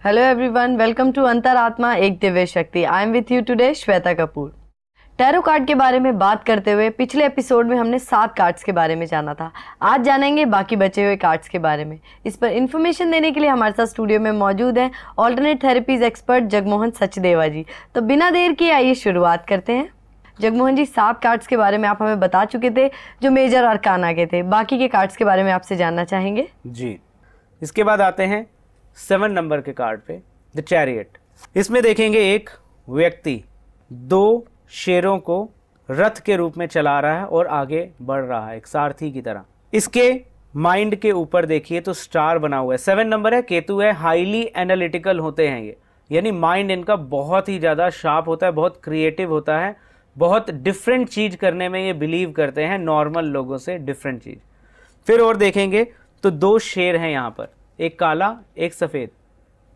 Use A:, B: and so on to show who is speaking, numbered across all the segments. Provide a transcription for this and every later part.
A: Hello everyone, welcome to अंतरात्मा एक दिव्य शक्ति। I am with you today Shweta Kapoor. Tarot card के बारे में बात करते हुए पिछले एपिसोड में हमने 7 कार्ड्स के बारे में जाना था। आज जानेंगे बाकी बचे हुए कार्ड्स के बारे में। इस पर इन्फॉर्मेशन देने के लिए हमारे साथ स्टूडियो में मौजूद हैं alternate therapies expert Jagmohan Sachdeva ji. तो बिना देर किए आइए शुरुआत करते हैं। जगमोहन जी, 7 कार्ड्स के बारे में आप हमें बता चुके थे जो मेजर अरकाना के थे। बाकी के कार्ड्स के बारे में आपसे जानना चाहेंगे
B: जी। इसके बाद आते हैं 7 नंबर के कार्ड पे, द चैरियट। इसमें देखेंगे एक व्यक्ति 2 शेरों को रथ के रूप में चला रहा है और आगे बढ़ रहा है एक सारथी की तरह। इसके माइंड के ऊपर देखिए तो स्टार बना हुआ है। 7 नंबर है, केतु है, हाईली एनालिटिकल होते हैं ये, यानी माइंड इनका बहुत ही ज़्यादा शार्प होता है, बहुत क्रिएटिव होता है, बहुत डिफरेंट चीज़ करने में ये बिलीव करते हैं, नॉर्मल लोगों से डिफरेंट चीज़। फिर और देखेंगे तो 2 शेर हैं यहाँ पर, एक काला एक सफ़ेद।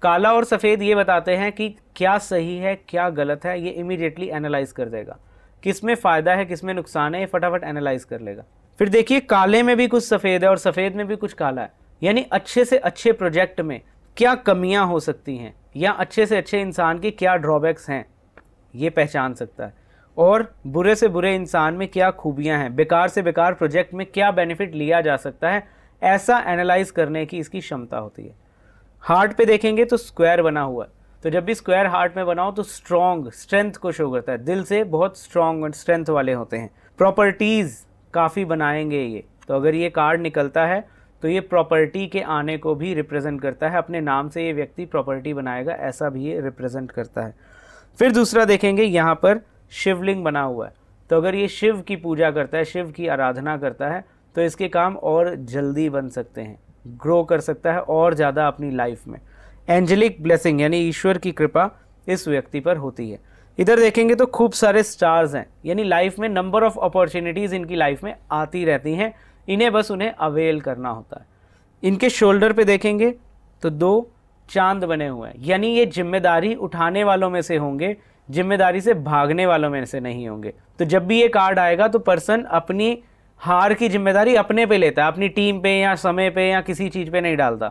B: काला और सफ़ेद ये बताते हैं कि क्या सही है क्या गलत है, ये इमीडिएटली एनालाइज कर देगा। किस में फ़ायदा है किस में नुकसान है, ये फटाफट एनालाइज कर लेगा। फिर देखिए काले में भी कुछ सफ़ेद है और सफ़ेद में भी कुछ काला है, यानी अच्छे से अच्छे प्रोजेक्ट में क्या कमियां हो सकती हैं या अच्छे से अच्छे इंसान की क्या ड्रॉबैक्स हैं ये पहचान सकता है, और बुरे से बुरे इंसान में क्या खूबियां हैं, बेकार से बेकार प्रोजेक्ट में क्या बेनिफिट लिया जा सकता है, ऐसा एनालाइज करने की इसकी क्षमता होती है। हार्ट पे देखेंगे तो स्क्वायर बना हुआ है, तो जब भी स्क्वायर हार्ट में बना हो तो स्ट्रॉन्ग स्ट्रेंथ को शो करता है, दिल से बहुत स्ट्रॉन्ग और स्ट्रेंथ वाले होते हैं। प्रॉपर्टीज़ काफ़ी बनाएंगे ये, तो अगर ये कार्ड निकलता है तो ये प्रॉपर्टी के आने को भी रिप्रेजेंट करता है, अपने नाम से ये व्यक्ति प्रॉपर्टी बनाएगा ऐसा भी ये रिप्रेजेंट करता है। फिर दूसरा देखेंगे यहाँ पर शिवलिंग बना हुआ है, तो अगर ये शिव की पूजा करता है, शिव की आराधना करता है, तो इसके काम और जल्दी बन सकते हैं, ग्रो कर सकता है और ज़्यादा अपनी लाइफ में। एंजेलिक ब्लेसिंग यानी ईश्वर की कृपा इस व्यक्ति पर होती है। इधर देखेंगे तो खूब सारे स्टार्स हैं, यानी लाइफ में नंबर ऑफ अपॉर्चुनिटीज़ इनकी लाइफ में आती रहती हैं, इन्हें बस उन्हें अवेल करना होता है। इनके शोल्डर पे देखेंगे तो 2 चांद बने हुए हैं, यानी ये जिम्मेदारी उठाने वालों में से होंगे, जिम्मेदारी से भागने वालों में से नहीं होंगे। तो जब भी ये कार्ड आएगा तो पर्सन अपनी हार की जिम्मेदारी अपने पे लेता है, अपनी टीम पे या समय पे या किसी चीज़ पे नहीं डालता।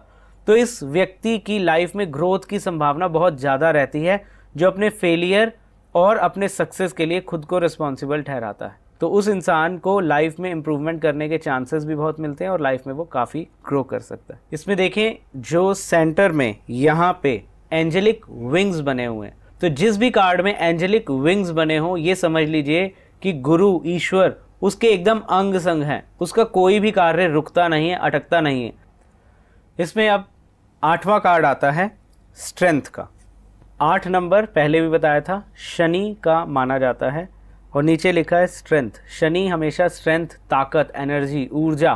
B: तो इस व्यक्ति की लाइफ में ग्रोथ की संभावना बहुत ज़्यादा रहती है, जो अपने फेलियर और अपने सक्सेस के लिए खुद को रिस्पॉन्सिबल ठहराता है। तो उस इंसान को लाइफ में इम्प्रूवमेंट करने के चांसेस भी बहुत मिलते हैं और लाइफ में वो काफ़ी ग्रो कर सकता है। इसमें देखें जो सेंटर में यहाँ पे एंजेलिक विंग्स बने हुए हैं, तो जिस भी कार्ड में एंजेलिक विंग्स बने हों ये समझ लीजिए कि गुरु ईश्वर उसके एकदम अंग संग है, उसका कोई भी कार्य रुकता नहीं है, अटकता नहीं है। इसमें अब 8वां कार्ड आता है स्ट्रेंथ का। 8 नंबर पहले भी बताया था शनि का माना जाता है, और नीचे लिखा है स्ट्रेंथ। शनि हमेशा स्ट्रेंथ, ताकत, एनर्जी, ऊर्जा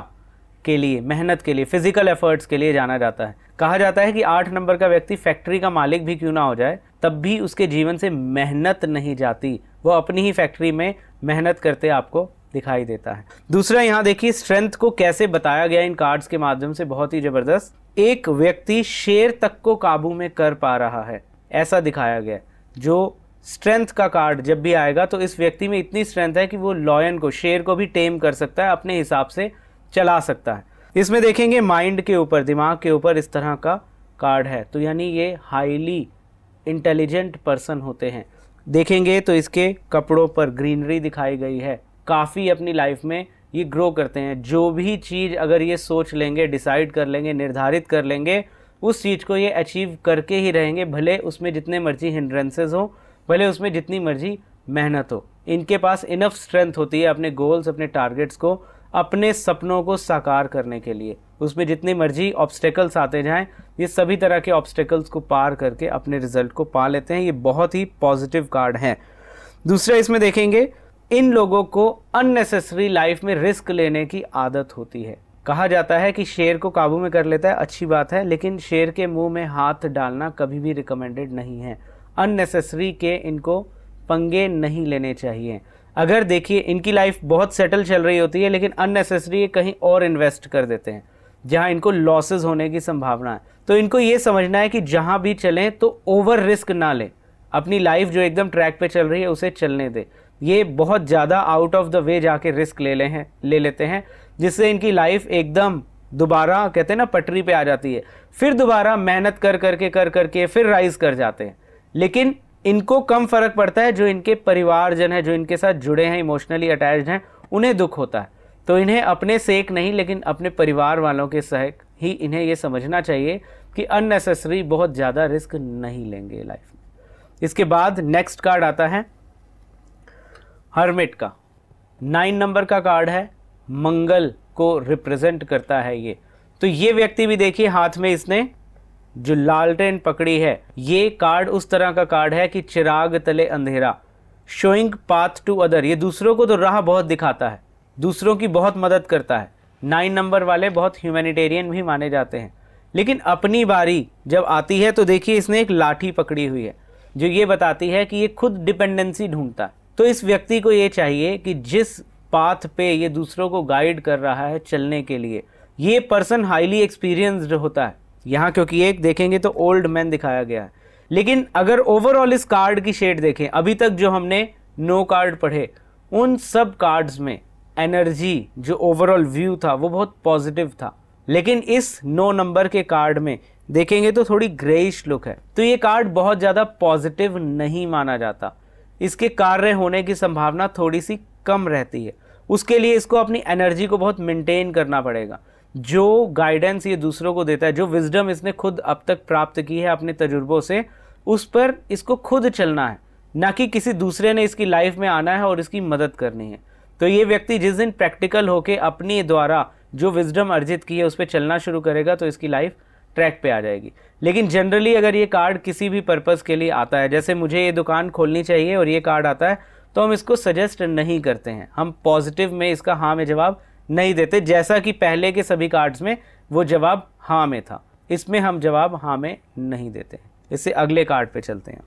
B: के लिए, मेहनत के लिए, फिजिकल एफर्ट्स के लिए जाना जाता है। कहा जाता है कि 8 नंबर का व्यक्ति फैक्ट्री का मालिक भी क्यों ना हो जाए, तब भी उसके जीवन से मेहनत नहीं जाती, वो अपनी ही फैक्ट्री में मेहनत करते आपको दिखाई देता है। दूसरा यहाँ देखिए स्ट्रेंथ को कैसे बताया गया इन कार्ड्स के माध्यम से, बहुत ही जबरदस्त। एक व्यक्ति शेर तक को काबू में कर पा रहा है ऐसा दिखाया गया। जो स्ट्रेंथ का कार्ड जब भी आएगा तो इस व्यक्ति में इतनी स्ट्रेंथ है कि वो लॉयन को, शेर को भी टेम कर सकता है, अपने हिसाब से चला सकता है। इसमें देखेंगे माइंड के ऊपर, दिमाग के ऊपर इस तरह का कार्ड है, तो यानी ये हाईली इंटेलिजेंट पर्सन होते हैं। देखेंगे तो इसके कपड़ों पर ग्रीनरी दिखाई गई है, काफ़ी अपनी लाइफ में ये ग्रो करते हैं। जो भी चीज़ अगर ये सोच लेंगे, डिसाइड कर लेंगे, निर्धारित कर लेंगे, उस चीज़ को ये अचीव करके ही रहेंगे, भले उसमें जितने मर्जी हिंड्रेंसेस हो, भले उसमें जितनी मर्जी मेहनत हो। इनके पास इनफ स्ट्रेंथ होती है अपने गोल्स, अपने टारगेट्स को, अपने सपनों को साकार करने के लिए। उसमें जितने मर्जी ऑब्स्टेकल्स आते जाएं, ये सभी तरह के ऑब्स्टेकल्स को पार करके अपने रिजल्ट को पा लेते हैं। ये बहुत ही पॉजिटिव कार्ड है। दूसरा इसमें देखेंगे इन लोगों को अननेसेसरी लाइफ में रिस्क लेने की आदत होती है। कहा जाता है कि शेर को काबू में कर लेता है, अच्छी बात है, लेकिन शेर के मुंह में हाथ डालना कभी भी रिकमेंडेड नहीं है। अननेसेसरी के इनको पंगे नहीं लेने चाहिए। अगर देखिए इनकी लाइफ बहुत सेटल चल रही होती है, लेकिन अननेसेसरी कहीं और इन्वेस्ट कर देते हैं जहां इनको लॉसेस होने की संभावना है। तो इनको ये समझना है कि जहां भी चलें तो ओवर रिस्क ना लें, अपनी लाइफ जो एकदम ट्रैक पे चल रही है उसे चलने दें। ये बहुत ज़्यादा आउट ऑफ द वे जाके रिस्क ले लेते हैं, जिससे इनकी लाइफ एकदम दोबारा कहते हैं ना पटरी पे आ जाती है, फिर दोबारा मेहनत कर करके फिर राइज कर जाते हैं। लेकिन इनको कम फर्क पड़ता है, जो इनके परिवारजन है, जो इनके साथ जुड़े हैं, इमोशनली अटैच्ड हैं, उन्हें दुख होता है। तो इन्हें अपने सेक नहीं, लेकिन अपने परिवार वालों के सहक ही इन्हें ये समझना चाहिए कि अननेसेसरी बहुत ज़्यादा रिस्क नहीं लेंगे लाइफ में। इसके बाद नेक्स्ट कार्ड आता है हर्मिट का। 9 नंबर का कार्ड है, मंगल को रिप्रेजेंट करता है ये। तो ये व्यक्ति भी देखिए हाथ में इसने जो लालटेन पकड़ी है, ये कार्ड उस तरह का कार्ड है कि चिराग तले अंधेरा, शोइंग पाथ टू अदर। ये दूसरों को तो राह बहुत दिखाता है, दूसरों की बहुत मदद करता है। 9 नंबर वाले बहुत ह्यूमैनिटेरियन भी माने जाते हैं, लेकिन अपनी बारी जब आती है तो देखिए इसने एक लाठी पकड़ी हुई है जो ये बताती है कि ये खुद डिपेंडेंसी ढूंढता है। तो इस व्यक्ति को ये चाहिए कि जिस पाथ पे ये दूसरों को गाइड कर रहा है चलने के लिए, ये पर्सन हाईली एक्सपीरियंस्ड होता है। यहाँ क्योंकि एक देखेंगे तो ओल्ड मैन दिखाया गया है, लेकिन अगर ओवरऑल इस कार्ड की शेड देखें, अभी तक जो हमने 9 कार्ड पढ़े उन सब कार्ड्स में एनर्जी जो ओवरऑल व्यू था वो बहुत पॉजिटिव था। लेकिन इस 9 नंबर के कार्ड में देखेंगे तो थोड़ी ग्रेइश लुक है। तो ये कार्ड बहुत ज़्यादा पॉजिटिव नहीं माना जाता, इसके कार्य होने की संभावना थोड़ी सी कम रहती है। उसके लिए इसको अपनी एनर्जी को बहुत मेंटेन करना पड़ेगा। जो गाइडेंस ये दूसरों को देता है, जो विजडम इसने खुद अब तक प्राप्त की है अपने तजुर्बों से, उस पर इसको खुद चलना है, ना कि किसी दूसरे ने इसकी लाइफ में आना है और इसकी मदद करनी है। तो ये व्यक्ति जिस दिन प्रैक्टिकल होके अपने द्वारा जो विजडम अर्जित की है उस पर चलना शुरू करेगा तो इसकी लाइफ ट्रैक पे आ जाएगी। लेकिन जनरली अगर ये कार्ड किसी भी पर्पस के लिए आता है, जैसे मुझे ये दुकान खोलनी चाहिए और ये कार्ड आता है, तो हम इसको सजेस्ट नहीं करते हैं, हम पॉजिटिव में इसका हाँ में जवाब नहीं देते, जैसा कि पहले के सभी कार्ड्स में वो जवाब हाँ में था। इसमें हम जवाब हाँ में नहीं देते हैं। इससे अगले कार्ड पे चलते हैं।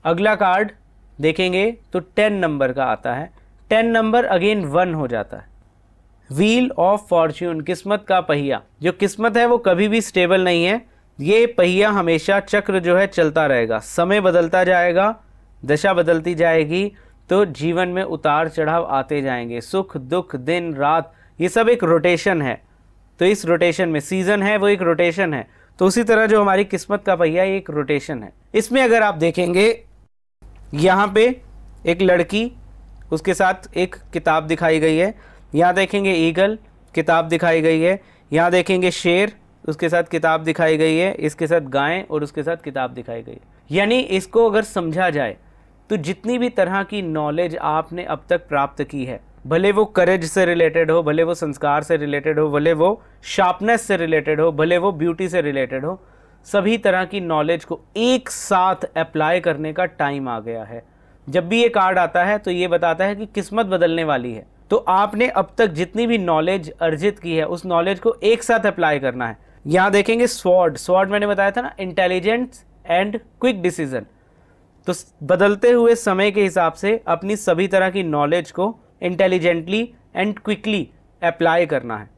B: अगला कार्ड देखेंगे तो 10 नंबर का आता है। 10 नंबर अगेन 1 हो जाता है। व्हील ऑफ फॉर्च्यून, किस्मत का पहिया। जो किस्मत है वो कभी भी स्टेबल नहीं है, ये पहिया हमेशा चक्र जो है चलता रहेगा, समय बदलता जाएगा, दशा बदलती जाएगी, तो जीवन में उतार चढ़ाव आते जाएंगे, सुख दुख दिन रात, ये सब एक रोटेशन है। तो इस रोटेशन में सीजन है वो एक रोटेशन है, तो उसी तरह जो हमारी किस्मत का पहिया एक रोटेशन है। इसमें अगर आप देखेंगे यहाँ पे एक लड़की, उसके साथ एक किताब दिखाई गई है, यहाँ देखेंगे ईगल, किताब दिखाई गई है, यहाँ देखेंगे शेर, उसके साथ किताब दिखाई गई है, इसके साथ गाय और उसके साथ किताब दिखाई गई है। यानी इसको अगर समझा जाए तो जितनी भी तरह की नॉलेज आपने अब तक प्राप्त की है, भले वो करेज से रिलेटेड हो, भले वो संस्कार से रिलेटेड हो, भले वो शार्पनेस से रिलेटेड हो, भले वो ब्यूटी से रिलेटेड हो, सभी तरह की नॉलेज को एक साथ अप्लाई करने का टाइम आ गया है। जब भी ये कार्ड आता है तो ये बताता है कि किस्मत बदलने वाली है, तो आपने अब तक जितनी भी नॉलेज अर्जित की है उस नॉलेज को एक साथ अप्लाई करना है। यहाँ देखेंगे स्वॉर्ड, स्वॉर्ड मैंने बताया था ना, इंटेलिजेंस एंड क्विक डिसीजन। तो बदलते हुए समय के हिसाब से अपनी सभी तरह की नॉलेज को इंटेलिजेंटली एंड क्विकली अप्लाई करना है।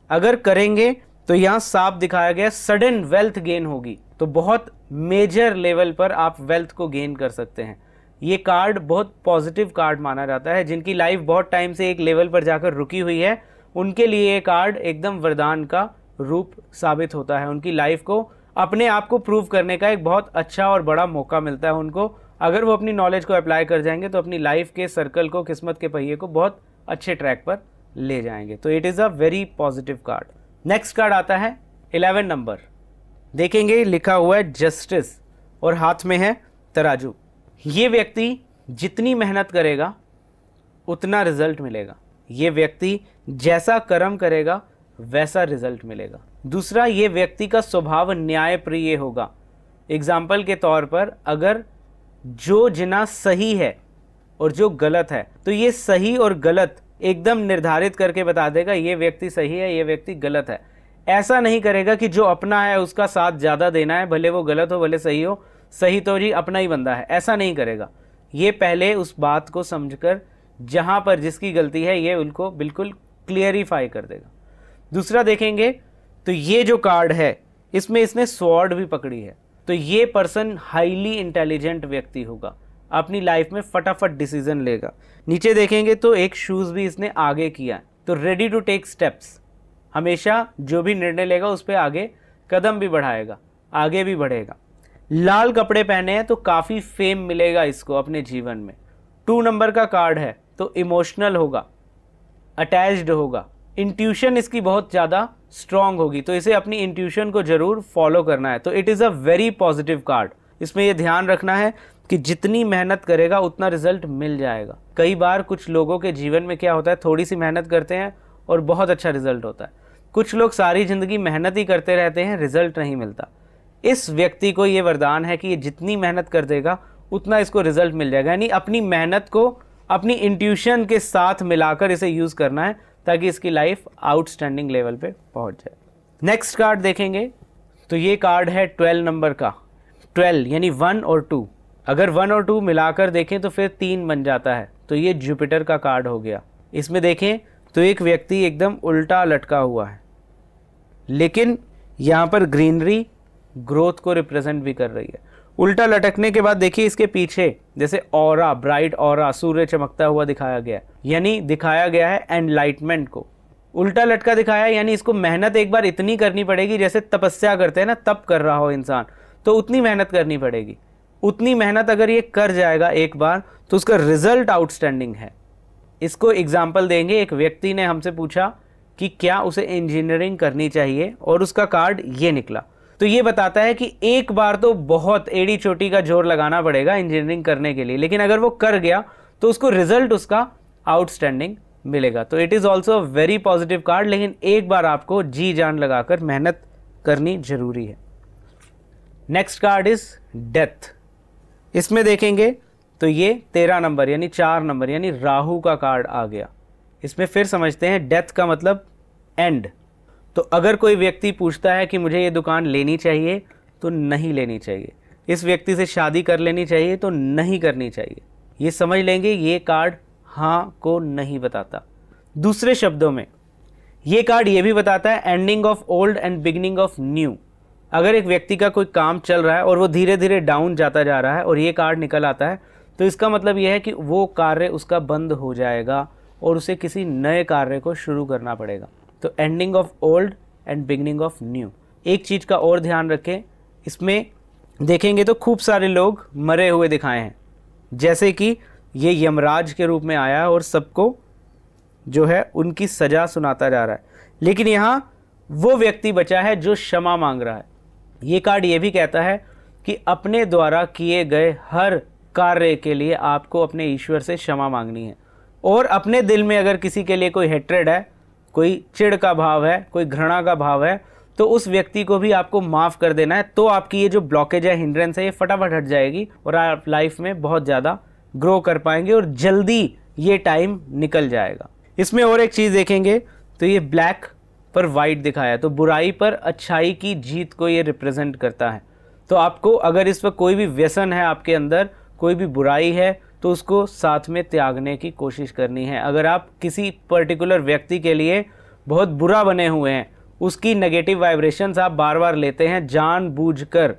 B: अगर करेंगे तो यहाँ साफ दिखाया गया सडन वेल्थ गेन होगी, तो बहुत मेजर लेवल पर आप वेल्थ को गेन कर सकते हैं। ये कार्ड बहुत पॉजिटिव कार्ड माना जाता है। जिनकी लाइफ बहुत टाइम से एक लेवल पर जाकर रुकी हुई है, उनके लिए ये कार्ड एकदम वरदान का रूप साबित होता है। उनकी लाइफ को अपने आप को प्रूव करने का एक बहुत अच्छा और बड़ा मौका मिलता है उनको। अगर वो अपनी नॉलेज को अप्लाई कर जाएंगे तो अपनी लाइफ के सर्कल को, किस्मत के पहिए को बहुत अच्छे ट्रैक पर ले जाएंगे। तो it is a very positive card. Next card आता है 11 नंबर। देखेंगे लिखा हुआ है जस्टिस और हाथ में है तराजू। ये व्यक्ति जितनी मेहनत करेगा उतना रिजल्ट मिलेगा। ये व्यक्ति जैसा कर्म करेगा वैसा रिजल्ट मिलेगा। दूसरा, ये व्यक्ति का स्वभाव न्यायप्रिय होगा। एग्जाम्पल के तौर पर अगर जो जिना सही है और जो गलत है, तो ये सही और गलत एकदम निर्धारित करके बता देगा ये व्यक्ति सही है, ये व्यक्ति गलत है। ऐसा नहीं करेगा कि जो अपना है उसका साथ ज़्यादा देना है, भले वो गलत हो भले सही हो, सही तो जी अपना ही बंदा है, ऐसा नहीं करेगा। ये पहले उस बात को समझकर जहाँ पर जिसकी गलती है ये उनको बिल्कुल क्लियरिफाई कर देगा। दूसरा देखेंगे तो ये जो कार्ड है इसमें इसने स्वॉर्ड भी पकड़ी है, तो ये पर्सन हाईली इंटेलिजेंट व्यक्ति होगा, अपनी लाइफ में फटाफट डिसीजन लेगा। नीचे देखेंगे तो एक शूज़ भी इसने आगे किया है, तो रेडी टू टेक स्टेप्स। हमेशा जो भी निर्णय लेगा उस पर आगे कदम भी बढ़ाएगा, आगे भी बढ़ेगा। लाल कपड़े पहने हैं तो काफ़ी फेम मिलेगा इसको अपने जीवन में। 2 नंबर का कार्ड है तो इमोशनल होगा, अटैच्ड होगा, इंट्यूशन इसकी बहुत ज़्यादा स्ट्रांग होगी, तो इसे अपनी इंट्यूशन को ज़रूर फॉलो करना है। तो it is a very positive card. इसमें यह ध्यान रखना है कि जितनी मेहनत करेगा उतना रिजल्ट मिल जाएगा। कई बार कुछ लोगों के जीवन में क्या होता है, थोड़ी सी मेहनत करते हैं और बहुत अच्छा रिजल्ट होता है। कुछ लोग सारी ज़िंदगी मेहनत ही करते रहते हैं, रिजल्ट नहीं मिलता। इस व्यक्ति को ये वरदान है कि ये जितनी मेहनत कर देगा उतना इसको रिजल्ट मिल जाएगा। यानी अपनी मेहनत को अपनी इंट्यूशन के साथ मिलाकर इसे यूज़ करना है ताकि इसकी लाइफ आउटस्टैंडिंग लेवल पे पहुंच जाए। नेक्स्ट कार्ड देखेंगे तो ये कार्ड है 12 नंबर का। 12 यानी 1 और 2। अगर 1 और 2 मिलाकर देखें तो फिर 3 बन जाता है, तो ये जुपिटर का कार्ड हो गया। इसमें देखें तो एक व्यक्ति एकदम उल्टा लटका हुआ है, लेकिन यहाँ पर ग्रीनरी ग्रोथ को रिप्रेजेंट भी कर रही है। उल्टा लटकने के बाद देखिए इसके पीछे जैसे ऑरा, ब्राइट ऑरा, सूर्य चमकता हुआ दिखाया गया, यानी दिखाया गया है एनलाइटमेंट को। उल्टा लटका दिखाया है यानी इसको मेहनत एक बार इतनी करनी पड़ेगी, जैसे तपस्या करते हैं ना, तप कर रहा हो इंसान, तो उतनी मेहनत करनी पड़ेगी। उतनी मेहनत अगर ये कर जाएगा एक बार तो उसका रिजल्ट आउटस्टैंडिंग है। इसको एग्जाम्पल देंगे। एक व्यक्ति ने हमसे पूछा कि क्या उसे इंजीनियरिंग करनी चाहिए और उसका कार्ड ये निकला, तो ये बताता है कि एक बार तो बहुत एड़ी चोटी का जोर लगाना पड़ेगा इंजीनियरिंग करने के लिए, लेकिन अगर वो कर गया तो उसको रिजल्ट उसका आउटस्टैंडिंग मिलेगा। तो it is also a very positive card, लेकिन एक बार आपको जी जान लगाकर मेहनत करनी जरूरी है। Next card is death. इसमें देखेंगे तो ये 13 नंबर यानी 4 नंबर यानी राहु का कार्ड आ गया। इसमें फिर समझते हैं डेथ का मतलब एंड। तो अगर कोई व्यक्ति पूछता है कि मुझे ये दुकान लेनी चाहिए तो नहीं लेनी चाहिए, इस व्यक्ति से शादी कर लेनी चाहिए तो नहीं करनी चाहिए, ये समझ लेंगे ये कार्ड हाँ को नहीं बताता। दूसरे शब्दों में ये कार्ड ये भी बताता है ending of old and beginning of new. अगर एक व्यक्ति का कोई काम चल रहा है और वो धीरे धीरे डाउन जाता जा रहा है और ये कार्ड निकल आता है, तो इसका मतलब यह है कि वो कार्य उसका बंद हो जाएगा और उसे किसी नए कार्य को शुरू करना पड़ेगा। तो ending of old and beginning of new. एक चीज़ का और ध्यान रखें, इसमें देखेंगे तो खूब सारे लोग मरे हुए दिखाए हैं, जैसे कि ये यमराज के रूप में आया और सबको जो है उनकी सज़ा सुनाता जा रहा है, लेकिन यहाँ वो व्यक्ति बचा है जो क्षमा मांग रहा है। ये कार्ड ये भी कहता है कि अपने द्वारा किए गए हर कार्य के लिए आपको अपने ईश्वर से क्षमा मांगनी है, और अपने दिल में अगर किसी के लिए कोई हेट्रेड है, कोई चिढ़ का भाव है, कोई घृणा का भाव है, तो उस व्यक्ति को भी आपको माफ़ कर देना है। तो आपकी ये जो ब्लॉकेज है, हिंड्रेंस है, ये फटाफट हट जाएगी और आप लाइफ में बहुत ज़्यादा ग्रो कर पाएंगे और जल्दी ये टाइम निकल जाएगा। इसमें और एक चीज़ देखेंगे तो ये ब्लैक पर वाइट दिखाया है, तो बुराई पर अच्छाई की जीत को ये रिप्रेजेंट करता है। तो आपको अगर इस वक्त कोई भी व्यसन है आपके अंदर, कोई भी बुराई है, तो उसको साथ में त्यागने की कोशिश करनी है। अगर आप किसी पर्टिकुलर व्यक्ति के लिए बहुत बुरा बने हुए हैं, उसकी नेगेटिव वाइब्रेशंस आप बार बार लेते हैं जानबूझकर,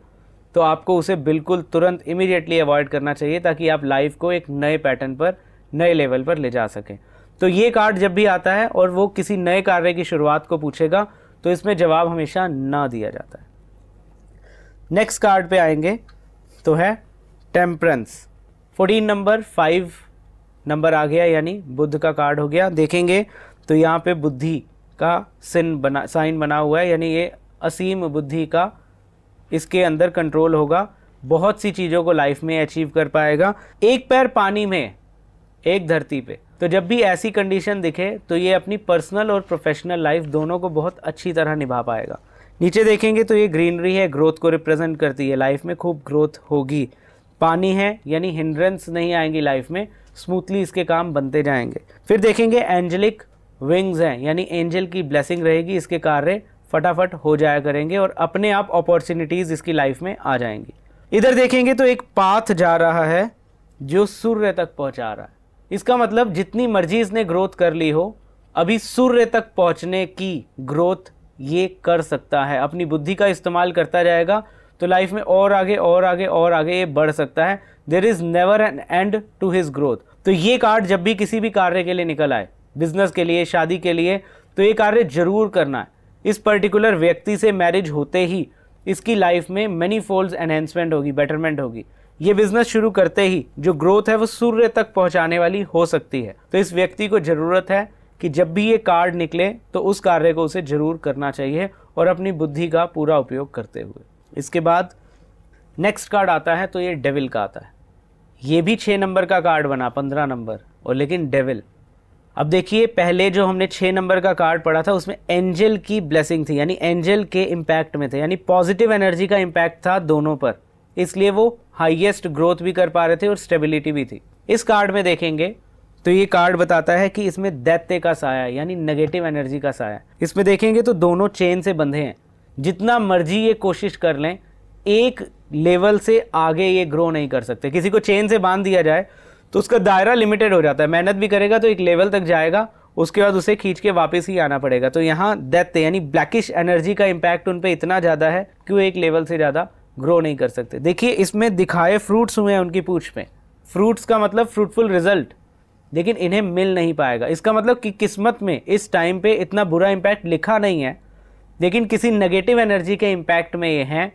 B: तो आपको उसे बिल्कुल तुरंत इमीडिएटली अवॉइड करना चाहिए ताकि आप लाइफ को एक नए पैटर्न पर, नए लेवल पर ले जा सकें। तो ये कार्ड जब भी आता है और वो किसी नए कार्य की शुरुआत को पूछेगा तो इसमें जवाब हमेशा ना दिया जाता है। नेक्स्ट कार्ड पे आएंगे तो है टेम्परेंस। 14 नंबर 5 नंबर आ गया, यानी बुध का कार्ड हो गया। देखेंगे तो यहाँ पे बुद्धि का साइन बना हुआ है, यानी ये असीम बुद्धि का इसके अंदर कंट्रोल होगा, बहुत सी चीज़ों को लाइफ में अचीव कर पाएगा। एक पैर पानी में, एक धरती पे। तो जब भी ऐसी कंडीशन दिखे तो ये अपनी पर्सनल और प्रोफेशनल लाइफ दोनों को बहुत अच्छी तरह निभा पाएगा। नीचे देखेंगे तो ये ग्रीनरी है, ग्रोथ को रिप्रेजेंट करती है, लाइफ में खूब ग्रोथ होगी। पानी है यानी हिंड्रेंस नहीं आएंगी लाइफ में, स्मूथली इसके काम बनते जाएंगे। फिर देखेंगे एंजेलिक विंग्स हैं, यानी एंजल की ब्लेसिंग रहेगी, इसके कार्य फटाफट हो जाया करेंगे और अपने आप अपॉर्चुनिटीज़ इसकी लाइफ में आ जाएंगी। इधर देखेंगे तो एक पाथ जा रहा है जो सूर्य तक पहुंचा रहा है। इसका मतलब जितनी मर्जी इसने ग्रोथ कर ली हो, अभी सूर्य तक पहुंचने की ग्रोथ ये कर सकता है। अपनी बुद्धि का इस्तेमाल करता जाएगा तो लाइफ में और आगे और आगे और आगे ये बढ़ सकता है। There is never an end to his growth. तो ये कार्ड जब भी किसी भी कार्य के लिए निकल आए, बिजनेस के लिए, शादी के लिए, तो ये कार्य जरूर करना है। इस पर्टिकुलर व्यक्ति से मैरिज होते ही इसकी लाइफ में मैनी फोल्ड्स एनहेंसमेंट होगी, बेटरमेंट होगी। ये बिजनेस शुरू करते ही जो ग्रोथ है वो सूर्य तक पहुंचाने वाली हो सकती है। तो इस व्यक्ति को जरूरत है कि जब भी ये कार्ड निकले तो उस कार्य को उसे जरूर करना चाहिए और अपनी बुद्धि का पूरा उपयोग करते हुए। इसके बाद नेक्स्ट कार्ड आता है तो ये डेविल का आता है। ये भी 6 नंबर का कार्ड बना, 15 नंबर, और लेकिन डेविल। अब देखिए, पहले जो हमने 6 नंबर का कार्ड पढ़ा था उसमें एंजल की ब्लेसिंग थी, यानी एंजल के इम्पैक्ट में थे, यानी पॉजिटिव एनर्जी का इम्पैक्ट था दोनों पर, इसलिए वो हाईएस्ट ग्रोथ भी कर पा रहे थे और स्टेबिलिटी भी थी। इस कार्ड में देखेंगे तो ये कार्ड बताता है कि इसमें दैत्य का साया, यानी नेगेटिव एनर्जी का साया। इसमें देखेंगे तो दोनों चेन से बंधे हैं। जितना मर्जी ये कोशिश कर लें, एक लेवल से आगे ये ग्रो नहीं कर सकते। किसी को चेन से बांध दिया जाए तो उसका दायरा लिमिटेड हो जाता है, मेहनत भी करेगा तो एक लेवल तक जाएगा, उसके बाद उसे खींच के वापस ही आना पड़ेगा। तो यहाँ दैत्य यानी ब्लैकिश एनर्जी का इम्पैक्ट उन पर इतना ज़्यादा है कि वो एक लेवल से ज़्यादा ग्रो नहीं कर सकते। देखिए, इसमें दिखाए फ्रूट्स हुए हैं उनकी पूंछ पे, फ्रूट्स का मतलब फ्रूटफुल रिजल्ट, लेकिन इन्हें मिल नहीं पाएगा। इसका मतलब कि किस्मत में इस टाइम पे इतना बुरा इम्पैक्ट लिखा नहीं है, लेकिन किसी नेगेटिव एनर्जी के इम्पैक्ट में ये हैं,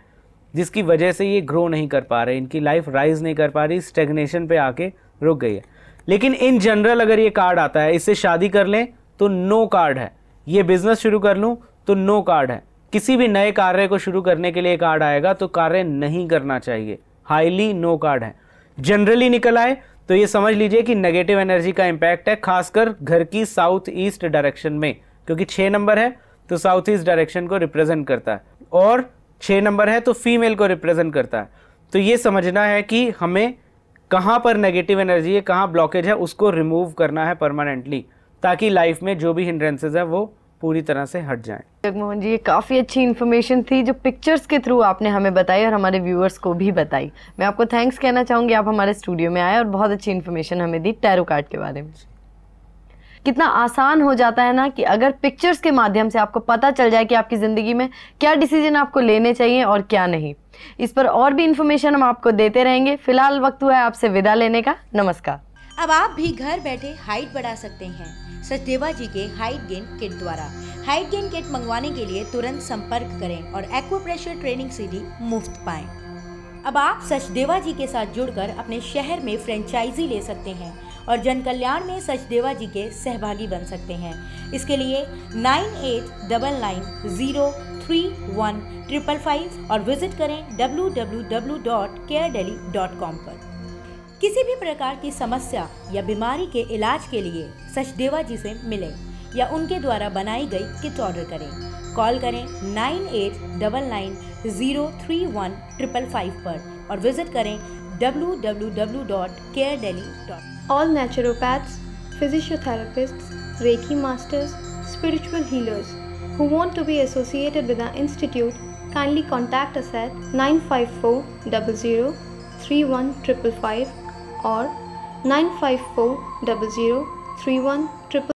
B: जिसकी वजह से ये ग्रो नहीं कर पा रहे, इनकी लाइफ राइज नहीं कर पा रही, स्टेग्नेशन पे आके रुक गई है। लेकिन इन जनरल अगर ये कार्ड आता है, इससे शादी कर लें तो नो कार्ड है, ये बिजनेस शुरू कर लूँ तो नो कार्ड है, किसी भी नए कार्य को शुरू करने के लिए कार्ड आएगा तो कार्य नहीं करना चाहिए, हाईली नो कार्ड है। जनरली निकल आए तो ये समझ लीजिए कि नेगेटिव एनर्जी का इम्पैक्ट है, खासकर घर की साउथ ईस्ट डायरेक्शन में, क्योंकि 6 नंबर है तो साउथ ईस्ट डायरेक्शन को रिप्रेजेंट करता है, और 6 नंबर है तो फीमेल को रिप्रेजेंट करता है। तो ये समझना है कि हमें कहाँ पर नेगेटिव एनर्जी है, कहाँ ब्लॉकेज है, उसको रिमूव करना है परमानेंटली, ताकि लाइफ में जो भी हिंड्रेंसेस है वो पूरी तरह से हट जाएं।
A: जगमोहन जी, ये काफ़ी अच्छी इन्फॉर्मेशन थी जो पिक्चर्स के थ्रू आपने हमें बताई और हमारे व्यूअर्स को भी बताई। मैं आपको थैंक्स कहना चाहूँगी, आप हमारे स्टूडियो में आए और बहुत अच्छी इन्फॉर्मेशन हमें दी टैरो कार्ड के बारे में। कितना आसान हो जाता है ना कि अगर पिक्चर्स के माध्यम से आपको पता चल जाए कि आपकी ज़िंदगी में क्या डिसीजन आपको लेने चाहिए और क्या नहीं। इस पर और भी इन्फॉर्मेशन हम आपको देते रहेंगे। फिलहाल वक्त हुआ है आपसे विदा लेने का। नमस्कार।
C: अब आप भी घर बैठे हाइट बढ़ा सकते हैं सचदेवा जी के हाइट गेन किट द्वारा। हाइट गेन किट मंगवाने के लिए तुरंत संपर्क करें और एक्वाप्रेशर ट्रेनिंग सीडी मुफ्त पाएं। अब आप सचदेवा जी के साथ जुड़कर अपने शहर में फ्रेंचाइजी ले सकते हैं और जन कल्याण में सचदेवा जी के सहभागी बन सकते हैं। इसके लिए 9899031555 और विजिट करें www.caredelhi.com पर। किसी भी प्रकार की समस्या या बीमारी के इलाज के लिए सचदेवा जी से मिलें या उनके द्वारा बनाई गई किट ऑर्डर करें। कॉल करें 9899031555 पर और विजिट करें www.caredelhi.com।
D: All naturopaths, physiotherapists, Reiki masters, spiritual healers who want to be associated with our institute, kindly contact us at 954003155 or 954003155.